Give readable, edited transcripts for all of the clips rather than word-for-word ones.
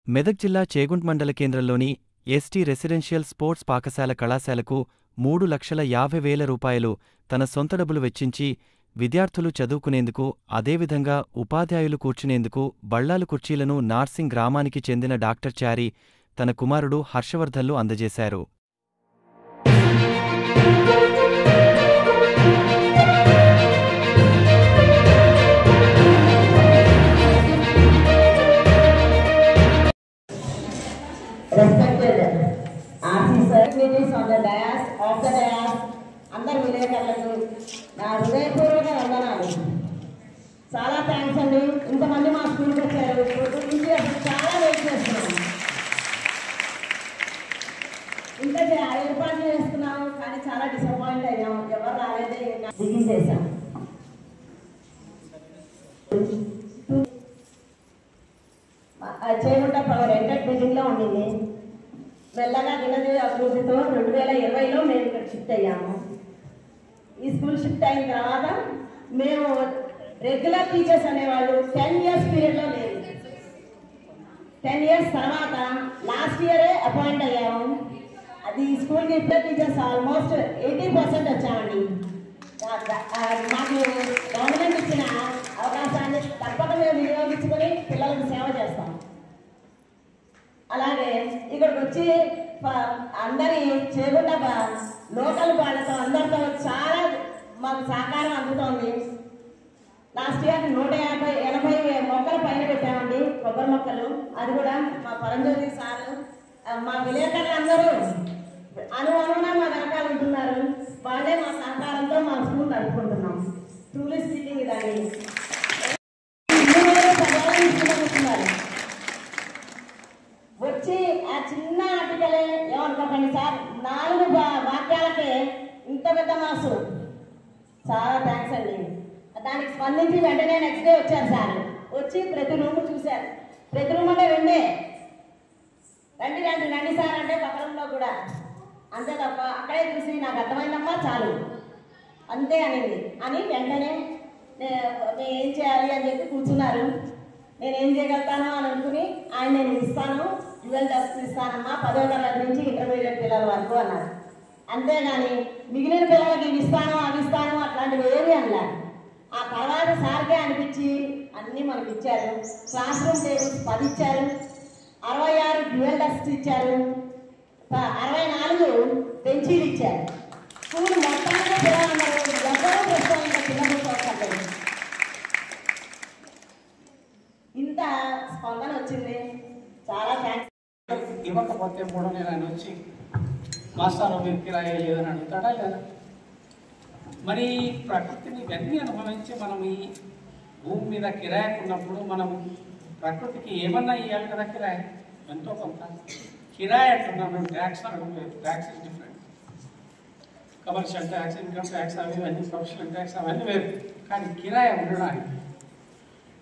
మెదక్ జిల్లా చేగుంట్ మండల కేంద్రంలోని ఎస్టీ రెసిడెన్షియల్ స్పోర్ట్స్ పాఠశాల కళాశాలకు 3,50,000 రూపాయలు తన సొంత డబ్బులు వెచ్చించి విద్యార్థులు చదువుకునేందుకు, అదేవిధంగా ఉపాధ్యాయులు కూర్చునేందుకు బళ్లాలు కుర్చీలను నార్సింగ్ గ్రామానికి చెందిన డాక్టర్ చారి తన కుమారుడు హర్షవర్ధన్లు అందజేశారు. Respected officers on the dais, off the dais, అందరు విలేకరులకు నా హృదయపూర్వక వందనాలు. చాలా థ్యాంక్స్ అండి. ఇంతమంది మా స్కూల్కి వచ్చారు. నుంచి అసలు చాలా వెయిట్ చేస్తున్నాం. ఇంత ఏర్పాట్లు చేస్తున్నాము కానీ చాలా డిసప్పాయింట్ అయ్యాము. ఎవరు రాలేదే ఇంకా దిగించేసాం. చేగుంట రెంటెడ్ బిల్డింగ్ లో ఉండింది. మెల్లగా దినదిన అభివృద్ధితో 2020లో మేము ఇక్కడ షిఫ్ట్ అయ్యాము. ఈ స్కూల్ షిఫ్ట్ అయిన తర్వాత మేము రెగ్యులర్ టీచర్స్ అనేవాళ్ళు 10 years పీరియడ్లో లేదు. 10 years తర్వాత లాస్ట్ ఇయరే అపాయింట్ అయ్యాము. అది స్కూల్కి రెగ్యులర్ టీచర్స్ ఆల్మోస్ట్ 80% వచ్చామండి. మాకు గవర్నమెంట్ ఇచ్చిన అవకాశాన్ని తప్పక మేము వినియోగించుకొని పిల్లలకు సేవ చేస్తాం. అలాగే ఇక్కడికి వచ్చి అందరి చేగుంట లోకల్ వాళ్ళతో అందరితో చాలా మాకు సహకారం అందుతోంది. లాస్ట్ ఇయర్ 180 మొక్కలు పైన పెట్టామండి, కొబ్బరి మొక్కలు. అది కూడా మా పరంజ్యోతి సారు, మా విలేకరులు అందరూ అనువున మా వెనకాల ఉంటున్నారు. వాళ్ళే మా సహకారంతో మా స్కూల్ నడుపుకుంటున్నాం. ట్రూలీ స్పీకింగ్ ఇదండి. వచ్చి ఆ చిన్న ఆర్టికలే ఏమనుకోకండి సార్, 4 వాక్యాలకే ఇంత పెద్ద మాసు. చాలా థ్యాంక్స్ అండి. దానికి స్పందించి వెంటనే నెక్స్ట్ డే వచ్చారు సార్. వచ్చి ప్రతి రూమ్ చూశారు. ప్రతి రూమ్ అంటే రండి సార్ అంటే పక్క రూమ్లో కూడా అంతే తప్ప అక్కడే చూసి నాకు అర్థమైందమ్మా చాలు అంతే అనింది. అని వెంటనే మేము ఏం చేయాలి అని చెప్పి కూర్చున్నారు. నేనేం చేయగలుగుతాను అని అనుకుని నేను ఇస్తాను, డ్యూయల్ టెస్ట్ ఇస్తానమ్మా 10వ తరగతి నుంచి ఇంటర్మీడియట్ పిల్లల వరకు అన్నారు. అంతేగాని మిగిలిన పిల్లలకి ఇవి ఇస్తాను అవి ఇస్తాను అట్లాంటివి ఏమి అనలే. ఆ తర్వాత సార్కే అనిపించి అన్నీ మనకి ఇచ్చారు. క్లాస్ రూమ్ టేబుల్స్ 10 ఇచ్చారు, 66 డ్యూయల్ టెస్ట్ ఇచ్చారు, 64 బెంచీలు ఇచ్చారు. స్కూల్ మొత్తంగా పిల్లలందరూ ఎవరూ ప్రశ్న పిల్లలు ఇంత స్పందన వచ్చింది. చాలా థ్యాంక్స్. ఇవ్వకపోతే 3 నెలలు వచ్చి మాస్టర్ మీరు కిరాయి లేదని అడుగుతాడా లేదా? మరి ప్రకృతిని ఇవన్నీ అనుభవించి మనం ఈ భూమి మీద కిరాయికి ఉన్నప్పుడు మనం ప్రకృతికి ఏమన్నా ఇవ్వాలి కదా. కిరాయి ఎంతో కొంత కిరాయి అంటున్నాం. మేము ట్యాక్స్ అడగలేదు. Tax is different. Commercial tax, income tax, అవన్నీ ప్రొఫెషనల్ ట్యాక్స్ అవన్నీ వేరు. కానీ కిరాయి ఉండడానికి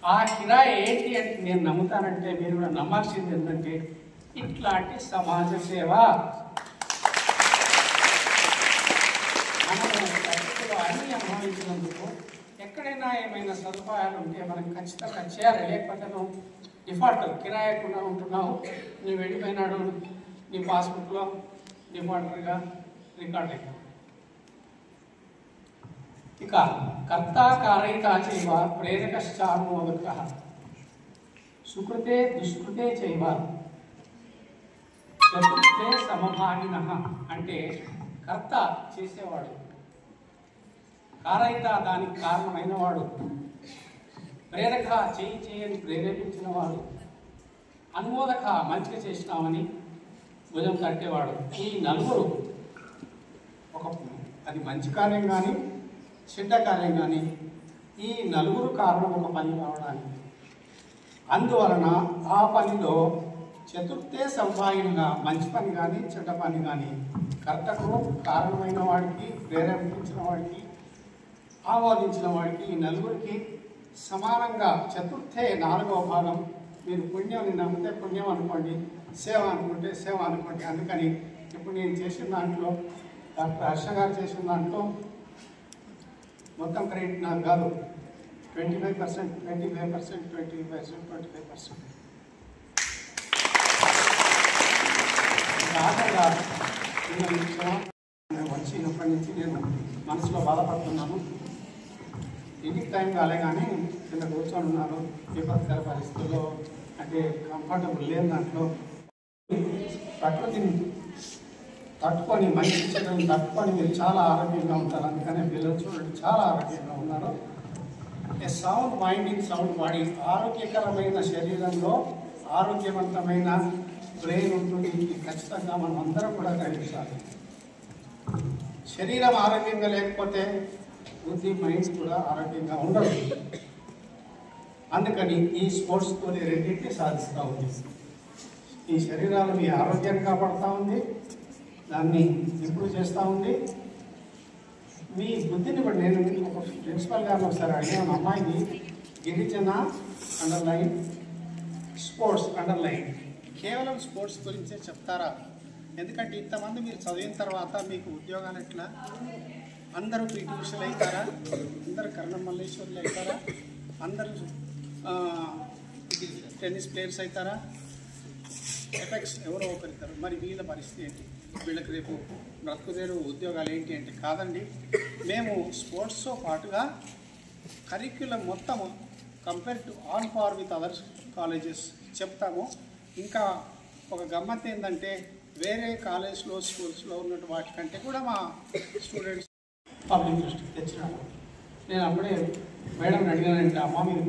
ఆ కిరాయి ఏంటి అంటే నేను నమ్ముతానంటే మీరు కూడా నమ్మాల్సింది ఏంటంటే ఇట్లాంటి సమాజ సేవ. మనం అన్ని అనుభవించినందుకు ఎక్కడైనా ఏమైనా సదుపాయాలు ఉంటే మనం ఖచ్చితంగా చేయాలి. లేకపోతే నువ్వు డిఫాల్టర్ కిరాయకుండా ఉంటున్నావు, నువ్వు వెళ్ళిపోయినాడు, నీ పాస్బుక్లో డిఫాల్టర్గా రికార్డ్ అయ్యావు. ఇక కర్త కారయిత చైవ ప్రేరకశ్చానుమోదకః సుకృతే దుష్కృతే చైవ చతుర్థే సమభాగినః అంటే కర్త చేసేవాడు, కారయిత దానికి కారణమైన వాడు, ప్రేరక చేయని ప్రేరేపించిన వాడు, అనుమోదక మంచిగా చేసినామని భుజం కట్టేవాడు. ఈ నలుగురు అది మంచి కార్యం కానీ చెడ్డ కార్యం కానీ ఈ నలుగురు కారణం ఒక పని రావడానికి. అందువలన ఆ పనిలో చతుర్థే సంభాగినగా మంచి పని కానీ చెడ్డ పని కానీ కర్తకు కారణమైన వాడికి, ప్రేరేపించిన వాడికి, ఆమోదించిన వాడికి ఈ నలుగురికి సమానంగా చతుర్థే 4వ భాగం. మీరు పుణ్యం నమ్మితే పుణ్యం అనుకోండి, సేవ అనుకుంటే సేవ అనుకోండి. అందుకని ఇప్పుడు నేను చేసిన దాంట్లో డాక్టర్ హర్ష గారు చేసిన దాంట్లో మొత్తం క్రెడిట్ నాకు కాదు. 25%, 25%, 25%, 25%. ఆటగా చిన్న విషయం వచ్చినప్పటి నుంచి నేను మనసులో బాధపడుతున్నాను. ఇంటికి టైం కాలే కానీ కింద కూర్చొని ఉన్నారు. విపత్కర పరిస్థితుల్లో అంటే కంఫర్టబుల్ లేని దాంట్లో ప్రకృతిని తట్టుకొని మంచి చెడులను తట్టుకొని మీరు చాలా ఆరోగ్యంగా ఉంటారు. అందుకనే పిల్లలు చూడండి చాలా ఆరోగ్యంగా ఉన్నారు. A sound mind in sound body. ఆరోగ్యకరమైన శరీరంలో ఆరోగ్యవంతమైన బ్రెయిన్ ఉంటుంది. ఇది ఖచ్చితంగా మనం అందరం కూడా గ్రహించాలి. శరీరం ఆరోగ్యంగా లేకపోతే బుద్ధి మైండ్ కూడా ఆరోగ్యంగా ఉండదు. అందుకని ఈ స్పోర్ట్స్తో రెండింటినీ సాధిస్తూ ఉంది. ఈ శరీరాలు మీ ఆరోగ్యాన్ని కాపాడుతూ ఉంది, దాన్ని ఇంప్రూవ్ చేస్తూ ఉంది. మీ బుద్ధిని కూడా నేను ఒక ప్రిన్సిపల్ గారిని ఒకసారి అడిగాను, అమ్మాయిని గిరిజన అండర్లైన్ స్పోర్ట్స్ అండర్లైన్ కేవలం స్పోర్ట్స్ గురించే చెప్తారా? ఎందుకంటే ఇంతమంది మీరు చదివిన తర్వాత మీకు ఉద్యోగాలు ఎట్లా? అందరూ పీటీ ఉషలు అవుతారా? అందరూ కర్ణం మల్లేశ్వర్లు అవుతారా? అందరూ టెన్నిస్ ప్లేయర్స్ అవుతారా? ఎఫెక్ట్స్ ఎవరో ఒకరిస్తారు. మరి వీళ్ళ పరిస్థితి ఏంటి? వీళ్ళకి రేపు బ్రతుకుదేరు ఉద్యోగాలు ఏంటి అంటే కాదండి. మేము స్పోర్ట్స్తో పాటుగా కరిక్యులం మొత్తము compare to on par with other colleges చెప్తాము. ఇంకా ఒక గమ్మత్ ఏంటంటే వేరే కాలేజ్లో స్కూల్స్లో ఉన్నట్టు వాటికంటే కూడా మా స్టూడెంట్స్ పబ్లిక్ దృష్టికి తెచ్చినాము. నేను అప్పుడే మేడం అడిగానంటే, అమ్మ మీరు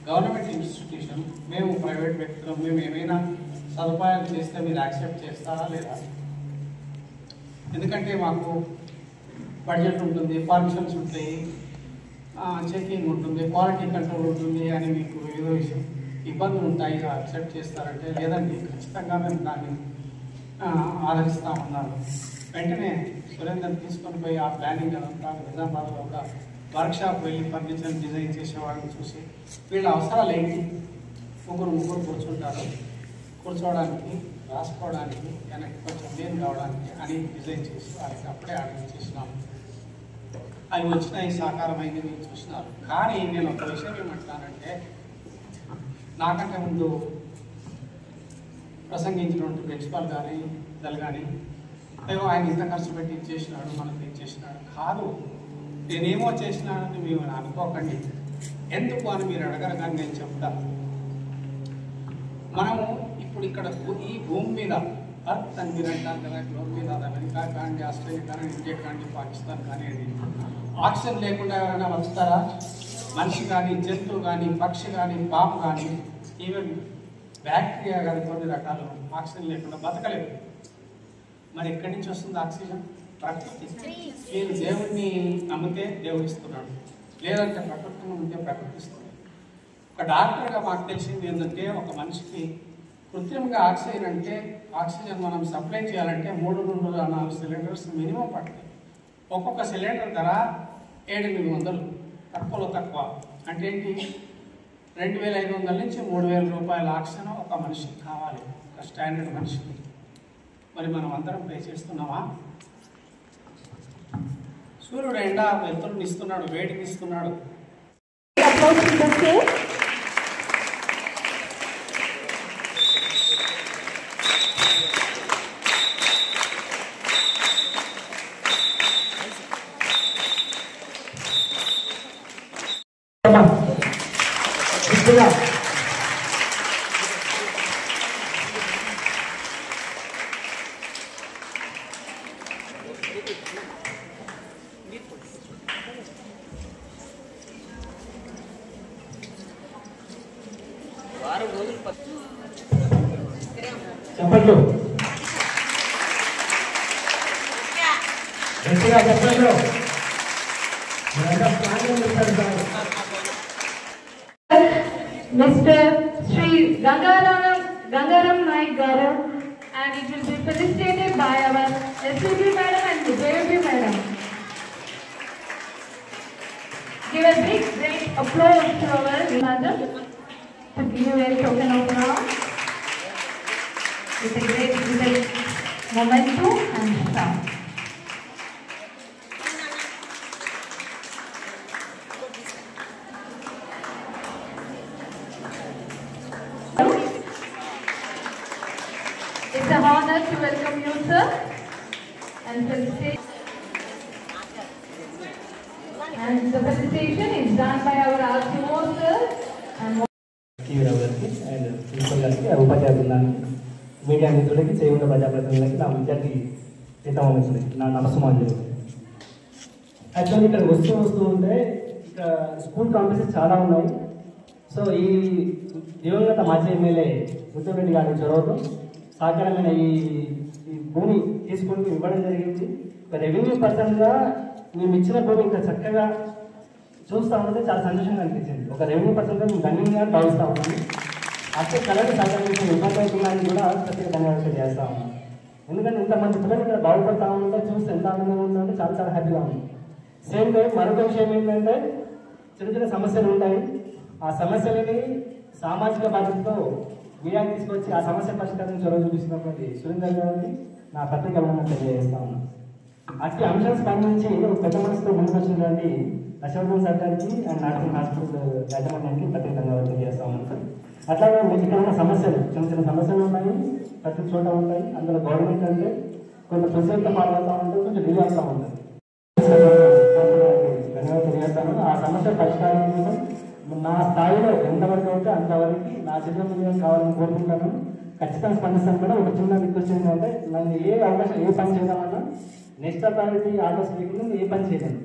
గవర్నమెంట్ ఇన్స్టిట్యూషన్, మేము ప్రైవేట్ వ్యక్తులం, మేము ఏమైనా సదుపాయాలు చేస్తే మీరు యాక్సెప్ట్ చేస్తారా లేదా? ఎందుకంటే మాకు బడ్జెట్ ఉంటుంది, పర్మిషన్స్ ఉంటాయి, చెకింగ్ ఉంటుంది, క్వాలిటీ కంట్రోల్ ఉంటుంది అని మీకు ఏదో విషయం ఇబ్బందులు ఉంటాయి, యాక్సెప్ట్ చేస్తారంటే లేదండి ఖచ్చితంగా మేము దాన్ని ఆదరిస్తామన్నారు. వెంటనే సురేందర్ తీసుకొని పోయి ఆ ప్లానింగ్ అంతా నిజామాబాద్లో ఒక వర్క్షాప్ వెళ్ళి ఫర్నిచర్ డిజైన్ చేసేవాళ్ళని చూసి వీళ్ళ అవసరాలు ఏంటి, ముగ్గురు కూర్చుంటారు, కూర్చోవడానికి, రాసుకోవడానికి, వెనక్కి కొంచెం నేను కావడానికి అని డిజైన్ చేసి వాళ్ళకి అప్పుడే ఆర్డర్ చేసినాము. అవి వచ్చినాయి, సాకారమైంది మీరు చూసినారు. కానీ నేను ఒక విషయం ఏమంటున్నానంటే, నాకంటే ముందు ప్రసంగించినటువంటి ప్రిన్సిపాల్ కానీ ఇద్దరు కానీ అయ్యో ఆయన ఇంత ఖర్చు పెట్టి ఇచ్చేసినాడు, మనకు ఇచ్చేసినాడు కాదు. నేనేమో చేసినానని మేము అనుకోకండి. ఎందుకు అని మీరు అడగరు కానీ నేను చెప్తాను. మనము ఇప్పుడు ఇక్కడ ఈ భూమి మీద అర్త్ అని మీరు అంటారు కదా, గ్లోబ్ మీద అమెరికా కానీ, ఆస్ట్రేలియా కానీ, ఇండియా కానీ, పాకిస్తాన్ కానీ, ఆక్సిజన్ లేకుండా ఎవరైనా వస్తారా? మనిషి కానీ, జంతువు కానీ, పక్షి కానీ, పాము కానీ, ఈవెన్ బ్యాక్టీరియా కానీ కొన్ని రకాలు ఆక్సిజన్ లేకుండా బతకలేదు. మరి ఎక్కడి నుంచి వస్తుంది ఆక్సిజన్? ప్రకృతి. మీరు దేవుడిని నమ్మితే దేవుడు ఇస్తున్నాడు, లేదంటే ప్రకృతిని నమ్మితే ప్రకృతి ఇస్తుంది. ఒక డాక్టర్గా మాకు తెలిసింది ఏంటంటే, ఒక మనిషికి కృత్రిమంగా ఆక్సిజన్ మనం సప్లై చేయాలంటే 3 నుండి 4 సిలిండర్స్ మినిమం పడుతుంది. ఒక్కొక్క సిలిండర్ ధర 700-800, తక్కువలో తక్కువ. అంటే ఏంటి? 2500 నుంచి 3000 రూపాయల ఆక్సిజన్ ఒక మనిషికి కావాలి, ఒక స్టాండర్డ్ మనిషికి. మరి మనం అందరం పే చేస్తున్నామా? సూర్యుడు ఎండ వెలుతురుని ఇస్తున్నాడు, వేడిని ఇస్తున్నాడు. చెప్పండి గట్టిగా చెప్పండి. Mr. Sri Gangaram Naik Garu, and it will be felicitated by our SPP Madam and the JP Madam. Give a big great applause to our Madam to give a token of love. It's a great momentum and sound. honor to welcome you, sir. And the presentation is done by our RCO, sir. And principal గారికి ఉపాధ్యాయ బృందానికి media మిత్రులకి చేయూత ప్రజాప్రతినిధులకి నా విద్యార్థి సీతామహేశ్వరికి నా నమస్సుమాంజలి. Actually ఇక్కడ వస్తూ ఉంటే ఇక్కడ స్కూల్ కాంప్లెక్సెస్ చాలా ఉన్నాయి. సో ఈ దివంగత మాజీ ఎమ్మెల్యే ముత్తంరెడ్డి గారి చొరవతో సహకారమైన ఈ భూమి తీసుకొని ఇవ్వడం జరిగింది. ఒక రెవెన్యూ పర్సన్గా మేము ఇచ్చిన భూమి ఇంకా చక్కగా చూస్తూ ఉంటే చాలా సంతోషంగా అనిపించింది. ఒక రెవెన్యూ పర్సన్గా మేము ధన్యంగా భావిస్తూ ఉన్నాము. అక్కడ కళలు సహకరించిన ఉపాధ్యాయులకు కూడా ప్రత్యేక ధన్యవాదాలు చేస్తూ ఉన్నాం. ఎందుకంటే ఇంతమంది పిల్లలు ఇక్కడ బాగుపడతా ఉంటే చూస్తే ఎంత ఆనందంగా ఉందంటే చాలా చాలా హ్యాపీగా ఉంది. సేమ్ టైం మరొక విషయం ఏంటంటే చిన్న చిన్న సమస్యలు ఉంటాయి. ఆ సమస్యలని సామాజిక బాధ్యతతో మీడియాకి తీసుకొచ్చి ఆ సమస్య పరిష్కారం చొరవ చూపిస్తున్నటువంటి సురేందర్ గారికి నా ప్రత్యేక అభినందనలు తెలియజేస్తా ఉన్నాను. అట్టి అంశాన్ని స్పందించి పెద్ద మనసుతో ముందుకొచ్చినటువంటి అశోకన్ సార్ గారికి అండ్ నర్సింగ్ హాస్పిటల్ యాజమాన్యానికి ప్రత్యేక ధన్యవాదాలు తెలియజేస్తా ఉన్నాను. అట్లాగే ఇక్కడ ఉన్న సమస్యలు చిన్న చిన్న సమస్యలు ఉన్నాయి, ప్రతి చోట ఉంటాయి. అందులో గవర్నమెంట్ అంటే కొంచెం ప్రొసీజర్తో ఫాలో అవుతూ ఉంటుంది, కొంచెం డిలే అవుతూ ఉంటుంది. ధన్యవాదాలు తెలియజేస్తాను. ఆ సమస్య పరిష్కారం కోసం నా స్థాయిలో ఎంతవరకు అయితే అంతవరకు నా చిత్రం కావాలని కోరుకుంటాను. ఖచ్చితంగా స్పందిస్తాను. కూడా ఒక చిన్న రిక్వెస్ట్ ఏంటంటే నన్ను ఏ అవకాశం ఏ పని చేద్దామన్నా నెక్స్ట్ అథారిటీ ఆర్డర్స్ లేకుండా ఏ పని చేయను.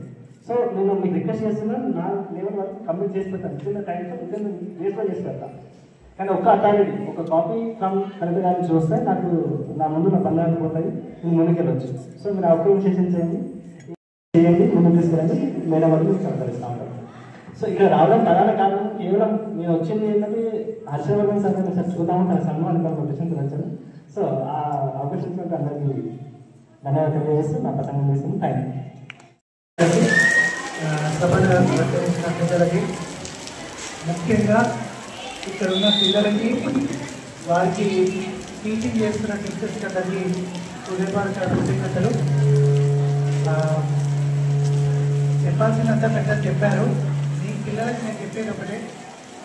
సో నేను మీకు రిక్వెస్ట్ చేస్తున్నాను, నా లెవెల్ వరకు కంప్లీట్ చేసి పెడతాను. చిన్న టైంలో విత్ డేస్లో చేసి పెడతాను. కానీ ఒక్క అథారిటీ ఒక కాపీ ఫ్రమ్ కలెక్టర్ గారిని చూస్తే నాకు నా ముందు నా బంధాలు పోతాయి, నేను ముందుకెళ్ళొచ్చు. సో మీరు ఆ ఒక్క ఇనిషియేషన్ చేయండి, ముందుకు తీసుకెళ్ళండి, మేడం వరకు సహకరిస్తూ ఉంటాను. సో ఇక్కడ రావడం ప్రధాన కారణం కేవలం నేను వచ్చింది ఏంటంటే హర్షవర్ధన్ సార్ సార్ చూద్దాము తన సన్మానం ప్రొఫెషన్ వచ్చాను. సో ఆ అవకాశం అందరికీ ధన్యవాదాలు తెలియజేస్తూ నా ప్రసంగం చేస్తాను. Thank you. సభను ప్రకటించిన పిల్లలకి, ముఖ్యంగా ఇక్కడ ఉన్న పిల్లలకి, వారికి టీచింగ్ చేస్తున్న టీచర్స్కి అందరికీ హృదయపూర్వక కృతజ్ఞతలు. చెప్పాల్సినంత పెద్ద చెప్పారు. మీ పిల్లలకి నేను చెప్పేది ఒకటే,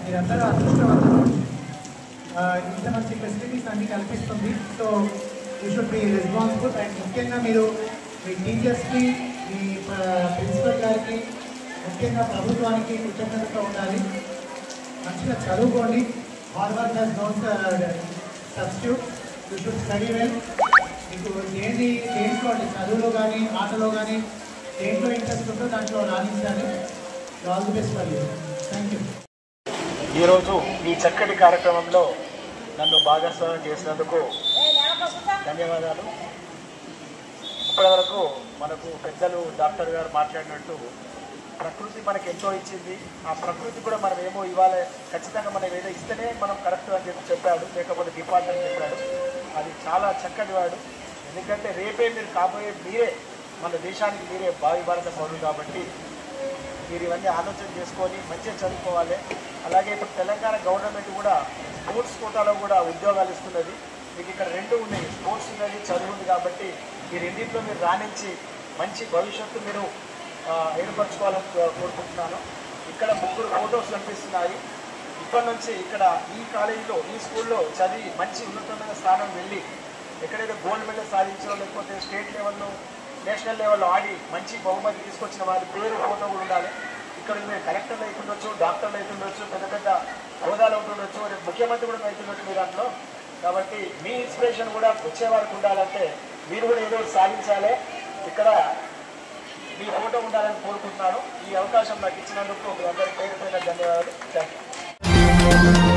మీరందరూ అదృష్టవంతులు. ఇంత మంచి ఫెసిలిటీస్ అన్నీ కల్పిస్తుంది. So you should be responsible. And ముఖ్యంగా మీరు మీ టీచర్స్కి, మీ ప్రిన్సిపల్ గారికి, ముఖ్యంగా ప్రభుత్వానికి కృతజ్ఞతతో ఉండాలి. మంచిగా చదువుకోండి. Hard work has no substitute. You should study well. మీకు దేంట్లో చదువులో కానీ ఆటలో కానీ దేంట్లో ఇంట్రెస్ట్ ఉందో దాంట్లో రాణించాలి. All the best for you. Thank you. ఈరోజు ఈ చక్కటి కార్యక్రమంలో నన్ను భాగస్వామ్యం చేసినందుకు ధన్యవాదాలు. ఇప్పటివరకు మనకు పెద్దలు డాక్టర్ గారు మాట్లాడినట్టు ప్రకృతి మనకి ఎంతో ఇచ్చింది. ఆ ప్రకృతి కూడా మనం ఏమో ఇవ్వాలి, ఖచ్చితంగా మనం ఏదో ఇస్తేనే మనం కరెక్ట్ అని చెప్పాడు, లేకపోతే డిపార్ట్మెంట్ చెప్పాడు. అది చాలా చక్కటి వాడు. ఎందుకంటే రేపే మీరు కాబోయే మీరే, మన దేశానికి మీరే భావి భారత పౌరులు. కాబట్టి మీరు ఇవన్నీ ఆలోచన చేసుకొని మంచిగా చదువుకోవాలి. అలాగే ఇప్పుడు తెలంగాణ గవర్నమెంట్ కూడా స్పోర్ట్స్ కోటాలో కూడా ఉద్యోగాలు ఇస్తున్నది. మీకు ఇక్కడ రెండు ఉన్నాయి, స్పోర్ట్స్ ఉన్నది, చదువు ఉంది. కాబట్టి ఈ రెండింటిలో మీరు రాణించి మంచి భవిష్యత్తు మీరు ఏర్పరచుకోవాలని కోరుకుంటున్నాను. ఇక్కడ 3 ఫోటోస్ కనిపిస్తున్నాయి. ఇప్పటి నుంచి ఇక్కడ ఈ కాలేజీలో, ఈ స్కూల్లో చదివి మంచి ఉన్నతమైన స్థానం వెళ్ళి ఎక్కడైతే గోల్డ్ మెడల్ సాధించో, లేకపోతే స్టేట్ లెవెల్లో, నేషనల్ లెవెల్లో ఆడి మంచి బహుమతి తీసుకొచ్చిన వారి పేరు ఫోటో కూడా ఉండాలి. ఇక్కడ మీరు కలెక్టర్లు అవుతుండొచ్చు, డాక్టర్లు అవుతుండొచ్చు, పెద్ద పెద్ద హోదాలు అవుతుండొచ్చు, రేపు ముఖ్యమంత్రి కూడా అవుతుండొచ్చు మీ దాంట్లో. కాబట్టి మీ ఇన్స్పిరేషన్ కూడా వచ్చేవారికి ఉండాలంటే మీరు కూడా ఏదో సాధించాలి. ఇక్కడ మీ ఫోటో ఉండాలని కోరుకుంటున్నాను. ఈ అవకాశం నాకు ఇచ్చినందుకు మీ అందరి పేరు పైన ధన్యవాదాలు. Thank you.